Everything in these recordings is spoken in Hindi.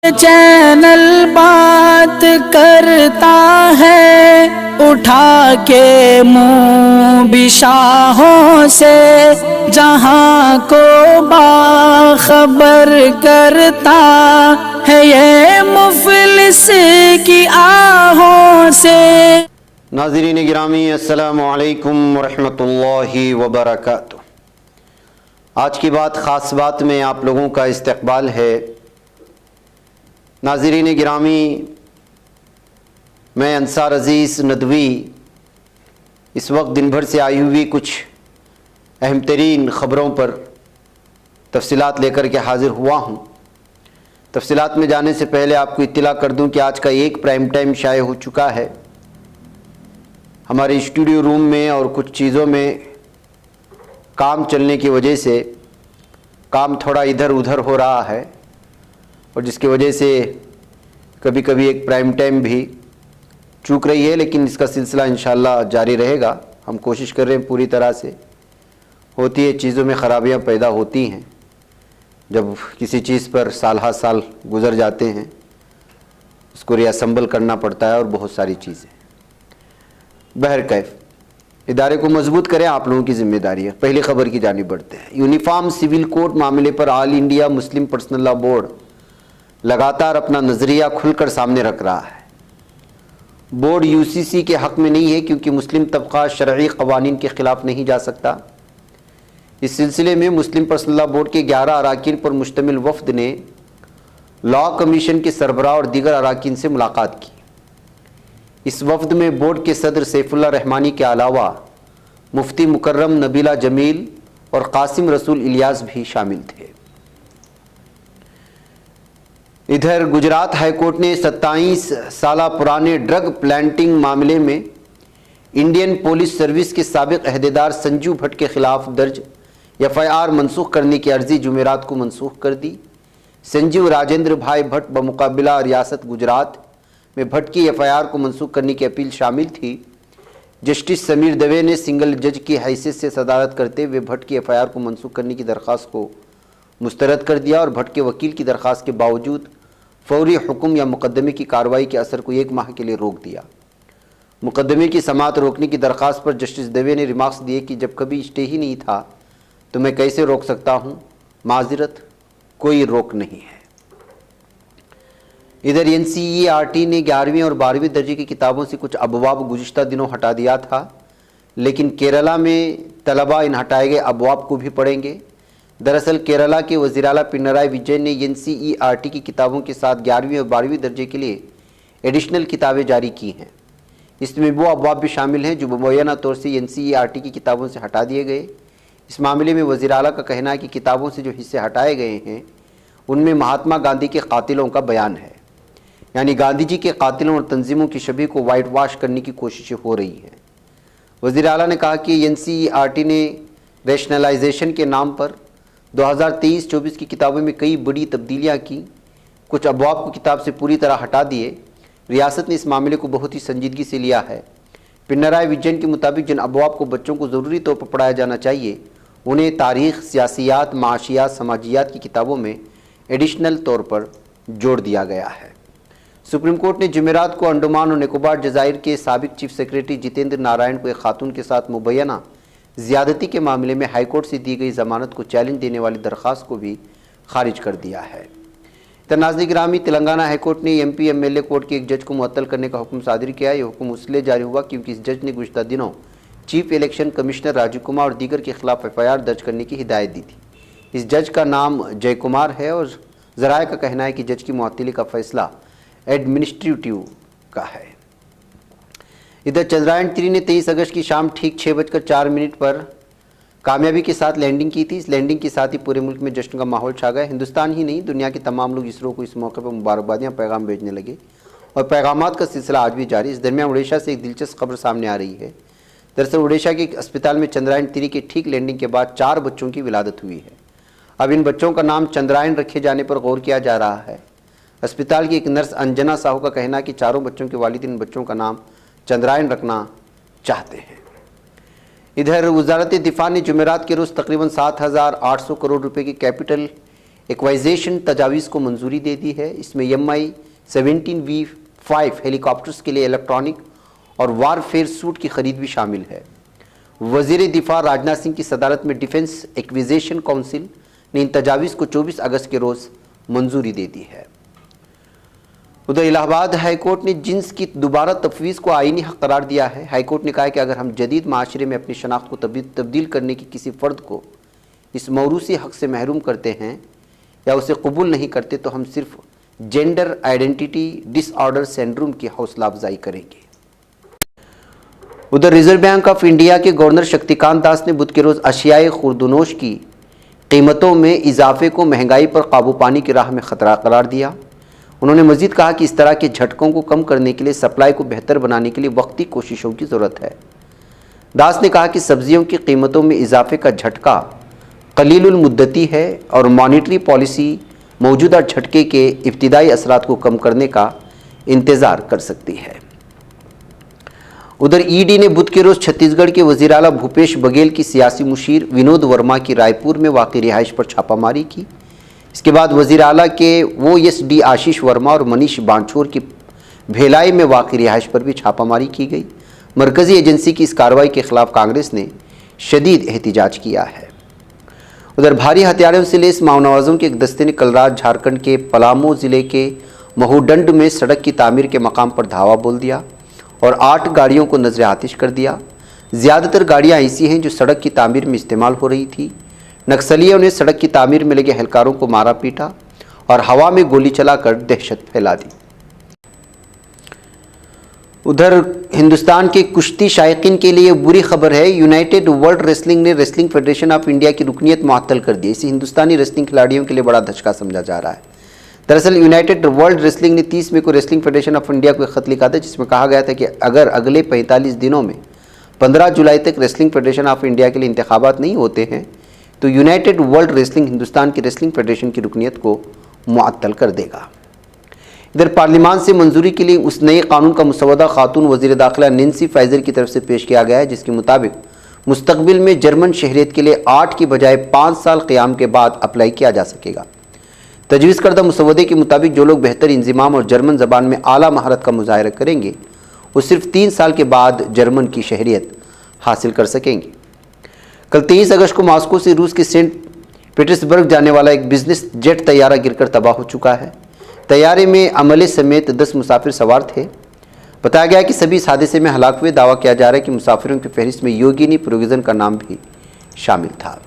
चैनल बात करता है उठा के मुँह बिशाहों से, जहाँ को बाखबर करता है ये मुफलिस की आहों से। नाज़रीन गिरामी, अस्सलामु अलैकुम वरहमतुल्लाहि वबरकातुहू। आज की बात ख़ास बात में आप लोगों का इस्तकबाल है। नाज़रीन गिरामी, मैं अंसार अज़ीज़ नदवी इस वक्त दिन भर से आई हुई कुछ अहम तरीन ख़बरों पर तफसीलात लेकर के हाज़िर हुआ हूँ। तफसीलात में जाने से पहले आपको इत्तला कर दूँ कि आज का एक प्राइम टाइम शाये हो चुका है। हमारे स्टूडियो रूम में और कुछ चीज़ों में काम चलने की वजह से काम थोड़ा इधर उधर हो रहा है और जिसकी वजह से कभी कभी एक प्राइम टाइम भी चूक रही है, लेकिन इसका सिलसिला इंशाअल्लाह जारी रहेगा। हम कोशिश कर रहे हैं पूरी तरह से। होती है चीज़ों में ख़राबियाँ पैदा होती हैं, जब किसी चीज़ पर साल हा साल गुज़र जाते हैं उसको रीअसेंबल करना पड़ता है और बहुत सारी चीज़ें। बहरकैफ इदारे को मजबूत करें, आप लोगों की जिम्मेदारी है। पहली खबर की जानिब बढ़ते हैं। यूनिफॉर्म सिविल कोड मामले पर all India Muslim personal law board लगातार अपना नज़रिया खुलकर सामने रख रहा है। बोर्ड यूसीसी के हक़ में नहीं है क्योंकि मुस्लिम तबका शरई क़वानीन के ख़िलाफ़ नहीं जा सकता। इस सिलसिले में मुस्लिम पर्सनल लॉ बोर्ड के 11 अराकीन पर मुश्तमिल वफ़द ने लॉ कमीशन के सरबराह और दीगर अराकीन से मुलाकात की। इस वफ़द में बोर्ड के सदर सैफुल्लाह रहमानी के अलावा मुफ्ती मुकर्रम नबीला जमील और कासिम रसूल इलियास भी शामिल थे। इधर गुजरात हाई कोर्ट ने 27 साल पुराने ड्रग प्लांटिंग मामले में इंडियन पुलिस सर्विस के साबिक अहदेदार संजीव भट्ट के खिलाफ दर्ज एफआईआर मनसूख करने की अर्जी जुमेरात को मनसूख कर दी। संजीव राजेंद्र भाई भट्ट बमुकाबिला रियासत गुजरात में भट्ट की एफआईआर को मनसूख करने की अपील शामिल थी। जस्टिस समीर दवे ने सिंगल जज की हैसियत से सदारत करते हुए भट्ट की एफआईआर को मनसूख करने की दरख्वास्त को मुस्तरद कर दिया और भट्ट के वकील की दरख्वास्त के बावजूद फौरी हुक्म या मुकदमे की कार्रवाई के असर को 1 माह के लिए रोक दिया। मुकदमे की समाअत रोकने की दरख्वास्त पर जस्टिस दवे ने रिमार्क्स दिए कि जब कभी स्टे ही नहीं था तो मैं कैसे रोक सकता हूँ, माजरत कोई रोक नहीं है। इधर एनसीईआरटी ने 11वीं और 12वीं दर्जे की किताबों से कुछ अबवाब गुज़िश्ता दिनों हटा दिया था, लेकिन केरला में तलबा इन हटाए गए अबवाब को भी पढ़ेंगे। दरअसल केरला के वज़ीर आला पिनराई विजयन ने एनसीईआरटी की किताबों के साथ 11वीं और 12वीं दर्जे के लिए एडिशनल किताबें जारी की हैं। इसमें वो अबवाब भी शामिल हैं जो मुबैना तौर से एनसीईआरटी की किताबों से हटा दिए गए। इस मामले में वज़ीर आला का कहना है कि किताबों से जो हिस्से हटाए गए हैं उनमें महात्मा गांधी के कातिलों का बयान है, यानी गांधी जी के कातिलों और तंजीमों की छवि को वाइट वाश करने की कोशिशें हो रही हैं। वज़ीर आला ने कहा कि एनसीईआरटी ने रैशनलाइजेशन के नाम पर 2023-24 की किताबों में कई बड़ी तब्दीलियां की, कुछ अबवाब को किताब से पूरी तरह हटा दिए। रियासत ने इस मामले को बहुत ही संजीदगी से लिया है। पिनराई विजयन के मुताबिक जिन अबवाब को बच्चों को ज़रूरी तौर पर पढ़ाया जाना चाहिए उन्हें तारीख़, सियासियात, माशियात, समाजियात की किताबों में एडिशनल तौर पर जोड़ दिया गया है। सुप्रीम कोर्ट ने जुमेरात को अंडमान और निकोबार जज़ाइर के साबिक चीफ सेक्रेटरी जितेंद्र नारायण को एक खातून के साथ मुबैना ज़्यादती के मामले में हाईकोर्ट से दी गई ज़मानत को चैलेंज देने वाली दरख्वास्त को भी खारिज कर दिया है। नाज़रीन गिरामी, तेलंगाना हाईकोर्ट ने एमपी एमएलए कोर्ट के एक जज को मुअत्तल करने का हुक्म सादिर किया। यह हुक्म इसलिए जारी हुआ क्योंकि इस जज ने गुज़िश्ता दिनों chief election commissioner Rajeev Kumar और दीगर के खिलाफ एफआईआर दर्ज करने की हिदायत दी थी। इस जज का नाम जय कुमार है और ज़राए का कहना है कि जज की मुअत्तली का फैसला एडमिनिस्ट्रेटिव का है। इधर चंद्रयान-3 ने 23 अगस्त की शाम ठीक 6:04 पर कामयाबी के साथ लैंडिंग की थी। इस लैंडिंग के साथ ही पूरे मुल्क में जश्न का माहौल छा गया। हिंदुस्तान ही नहीं, दुनिया के तमाम लोग इसरो को इस मौके पर मुबारकबादियाँ पैगाम भेजने लगे और पैगामात का सिलसिला आज भी जारी। इस दरमियान उड़ीसा से एक दिलचस्प खबर सामने आ रही है। दरअसल उड़ीसा के एक अस्पताल में चंद्रयान-3 के ठीक लैंडिंग के बाद 4 बच्चों की विलादत हुई है। अब इन बच्चों का नाम चंद्रायन रखे जाने पर गौर किया जा रहा है। अस्पताल की एक नर्स अंजना साहू का कहना है कि चारों बच्चों के वालिद इन बच्चों का नाम चंद्रायन रखना चाहते हैं। इधर वजारत दिफा ने जुमेरात के रोज़ तकरीबन 7,800 करोड़ रुपए की कैपिटल एक्वाइजेशन तजावीज़ को मंजूरी दे दी है। इसमें Mi-17V5 हेलीकॉप्टर्स के लिए इलेक्ट्रॉनिक और वारफेयर सूट की खरीद भी शामिल है। वज़ीर दिफा राजनाथ सिंह की सदारत में डिफेंस एक्विजिशन काउंसिल ने इन तजावीज़ को 24 अगस्त के रोज़ मंजूरी दे दी है। उधर इलाहाबाद हाईकोर्ट ने जिन्स की दोबारा तफवीज़ को आईनी हक करार दिया है। हाईकोर्ट ने कहा है कि अगर हम जदीद माशरे में अपनी शनाख्त को तब्दील करने की किसी फ़र्द को इस मौरूसी हक से महरूम करते हैं या उसे कबूल नहीं करते तो हम सिर्फ जेंडर आइडेंटिटी डिसऑर्डर सिंड्रोम की हौसला अफजाई करेंगे। उधर रिजर्व बैंक ऑफ इंडिया के गवर्नर शक्तिकांत दास ने बुध के रोज़ अशियाए खुर्दनोश की कीमतों में इजाफे को महंगाई पर काबू पाने की राह में ख़तरा करार दिया। उन्होंने मजीद कहा कि इस तरह के झटकों को कम करने के लिए सप्लाई को बेहतर बनाने के लिए वक्ती कोशिशों की ज़रूरत है। दास ने कहा कि सब्जियों की कीमतों में इजाफे का झटका कलीलुल मुद्दती है और मॉनिटरी पॉलिसी मौजूदा झटके के इब्तिदाई असरात को कम करने का इंतज़ार कर सकती है। उधर ईडी ने बुध के रोज़ छत्तीसगढ़ के वज़ीर आला भूपेश बघेल की सियासी मुशीर विनोद वर्मा की रायपुर में वाक़ई रिहाइश पर छापामारी की। इसके बाद वज़ीर आला के OSD आशीष वर्मा और मनीष बांछोर की भेलाई में वाक़ई रिहाइश पर भी छापामारी की गई। मरकज़ी एजेंसी की इस कार्रवाई के खिलाफ कांग्रेस ने शदीद एहतिजाज किया है। उधर भारी हथियारों से लैस माओनवाजों के एक दस्ते ने कल रात झारखंड के पलामू ज़िले के महूडंड में सड़क की तामीर के मकाम पर धावा बोल दिया और 8 गाड़ियों को नजर आतिश कर दिया। ज़्यादातर गाड़ियां ऐसी हैं जो सड़क की तामीर में इस्तेमाल हो रही थी। नक्सलियों ने सड़क की तामीर में लगे एहलकारों को मारा पीटा और हवा में गोली चलाकर दहशत फैला दी। उधर हिंदुस्तान के कुश्ती शायकीन के लिए बुरी खबर है। यूनाइटेड वर्ल्ड रेसलिंग ने रेसलिंग फेडरेशन ऑफ इंडिया की रुकनीत मुअत्तल कर दी। इसे हिंदुस्तानी रेसलिंग खिलाड़ियों के लिए बड़ा धचका समझा जा रहा है। दरअसल यूनाइटेड वर्ल्ड रेसलिंग ने 30 मई को रेसलिंग फेडरेशन ऑफ इंडिया को एक खत लिखा था जिसमें कहा गया था कि अगर अगले 45 दिनों में 15 जुलाई तक रेसलिंग फेडरेशन ऑफ इंडिया के लिए इंतखाबात नहीं होते हैं तो यूनाइटेड वर्ल्ड रेसलिंग हिंदुस्तान की रेसलिंग फेडरेशन की रुकनीत को मुअत्तल कर देगा। इधर पार्लियामान से मंजूरी के लिए उस नए कानून का मुसवदा खातून वज़ीर दाखिला नैन्सी फाइजर की तरफ से पेश किया गया है जिसके मुताबिक मुस्तकबिल में जर्मन शहरियत के लिए 8 की बजाय 5 साल क़याम के बाद अप्लाई किया जा सकेगा। तजवीज़ करदा मुसवदे के मुताबिक जो लोग बेहतर इंज़िमाम और जर्मन ज़बान में आला महारत का मुज़ाहरा करेंगे वो सिर्फ 3 साल के बाद जर्मन की शहरियत हासिल कर सकेंगे। कल 23 अगस्त को मॉस्को से रूस के सेंट पीटर्सबर्ग जाने वाला एक बिजनेस जेट तैयारा गिरकर तबाह हो चुका है। तैयारे में अमले समेत 10 मुसाफिर सवार थे। बताया गया कि सभी इस हादसे में हलाक हुए। दावा किया जा रहा है कि मुसाफिरों की फहरिस्त में योगिनी प्रोविज़न का नाम भी शामिल था।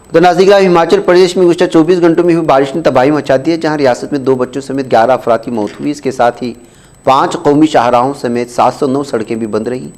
तो नाज़रीन, हिमाचल प्रदेश में गुज़श्ता 24 घंटों में हुई बारिश ने तबाही मचा दी है जहाँ रियासत में 2 बच्चों समेत 11 अफराद की मौत हुई। इसके साथ ही 5 कौमी शाहराहों समेत 709 सड़कें भी बंद रही।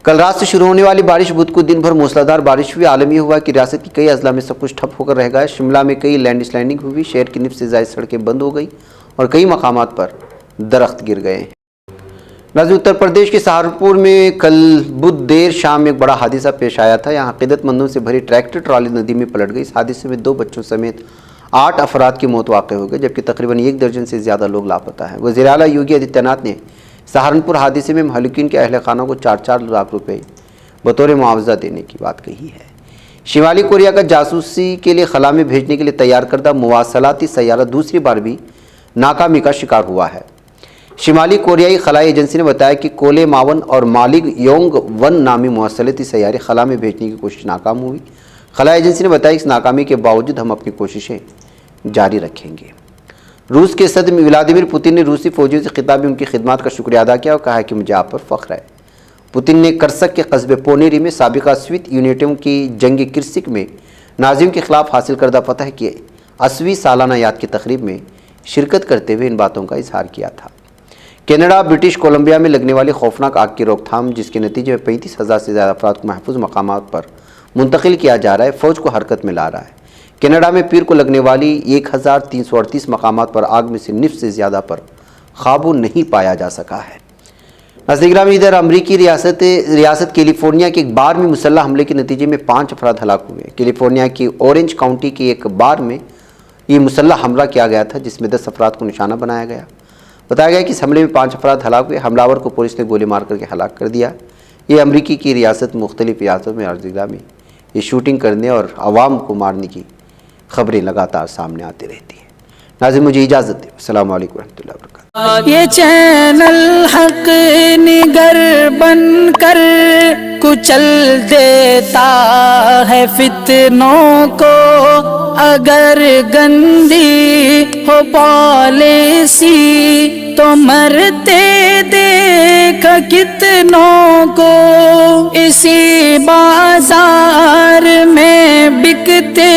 कल रात से शुरू होने वाली बारिश बुध को दिन भर मूसलाधार बारिश हुई। आलम यह हुआ कि रियासत की कई अजला में सब कुछ ठप होकर रह गया। शिमला में कई लैंडस्लाइडिंग हुई। शहर की निफ्स से ज़ायद सड़कें बंद हो गई और कई मकामात पर दरख्त गिर गए। नाज़रीन, उत्तर प्रदेश के सहारनपुर में कल बुध देर शाम एक बड़ा हादसा पेश आया था। यहाँ अक़ीदतमंदों से भरी ट्रैक्टर ट्रॉली नदी में पलट गई। इस हादसे में 2 बच्चों समेत 8 अफराद की मौत वाक़ हो गई जबकि तकरीबन 1 दर्जन से ज़्यादा लोग लापता हैं। वज़ीर आला योगी आदित्यनाथ ने सहारनपुर हादसे में महलूकीन के अहल खाना को 4-4 लाख रुपये बतौर मुआवजा देने की बात कही है। शिमाली कोरिया का जासूसी के लिए खला में भेजने के लिए तैयार करदा मुवासलाती सैयारा दूसरी बार भी नाकामी का शिकार हुआ है। शिमाली कोरियाई खलाई एजेंसी ने बताया कि कोले मावन और मालिक योंग 1 नामी मुवासलाती सैयारे खला में भेजने की कोशिश नाकाम हुई। खलाई एजेंसी ने बताया कि इस नाकामी के बावजूद हम अपनी कोशिशें जारी रखेंगे। रूस के सदर व्लादिमीर पुतिन ने रूसी फौजियों से खिताब में उनकी खिदमत का शुक्रिया अदा किया और कहा कि मुझे आप पर फ़ख्र है। पुतिन ने करसक के कस्बे पोनेरी में साबिका स्वीत यूनिटों की जंग किर्सिक में नाज़ियों के खिलाफ हासिल करदा फतह की 80वीं सालाना याद की तकरीब में शिरकत करते हुए इन बातों का इजहार किया था। कनाडा ब्रिटिश कोलंबिया में लगने वाली खौफनाक आग की रोकथाम जिसके नतीजे में 35,000 से ज़्यादा अफराद को महफूज मकामात पर मुंतकिल किया जा रहा है, फ़ौज को हरकत में ला रहा है। कनाडा में पीर को लगने वाली 1338 मकामात पर आग में से निफ से ज़्यादा पर काबू नहीं पाया जा सका है। नाज़रीन, इधर अमरीकी रियासत कैलिफोर्निया के एक बार में मुसल्लह हमले के नतीजे में 5 अफराद हलाक हुए। कैलिफोर्निया की ऑरेंज काउंटी के एक बार में ये मुसल्लह हमला किया गया था जिसमें 10 अफराद को निशाना बनाया गया। बताया गया कि इस हमले में 5 अफराद हलाक हुए। हमलावर को पुलिस ने गोली मार करके हलाक कर दिया। ये अमरीकी की रियासत मुख्तलिफ रियासतों में और ज़िला में ये शूटिंग करने और आवाम को मारने की खबरें लगातार सामने आती रहती हैं। नाज़रीन, मुझे इजाज़त दें। अस्सलामु अलैकुम रहमतुल्लाहि व बरकातुहू। ये चैनल हक निगर बन कर कुचल देता है फितनों को। अगर गंदी हो पॉलिसी तो मरते देख कितनों को। इसी बाजार में बिकते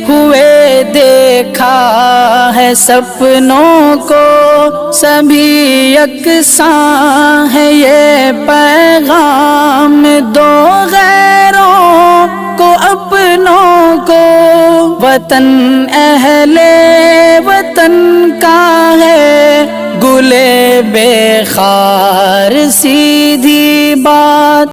हुए देखा है सपनों को। सभी यकसां है ये पैगाम दो गैरों को अपनों को। वतन अहले वतन का है गुले बेखार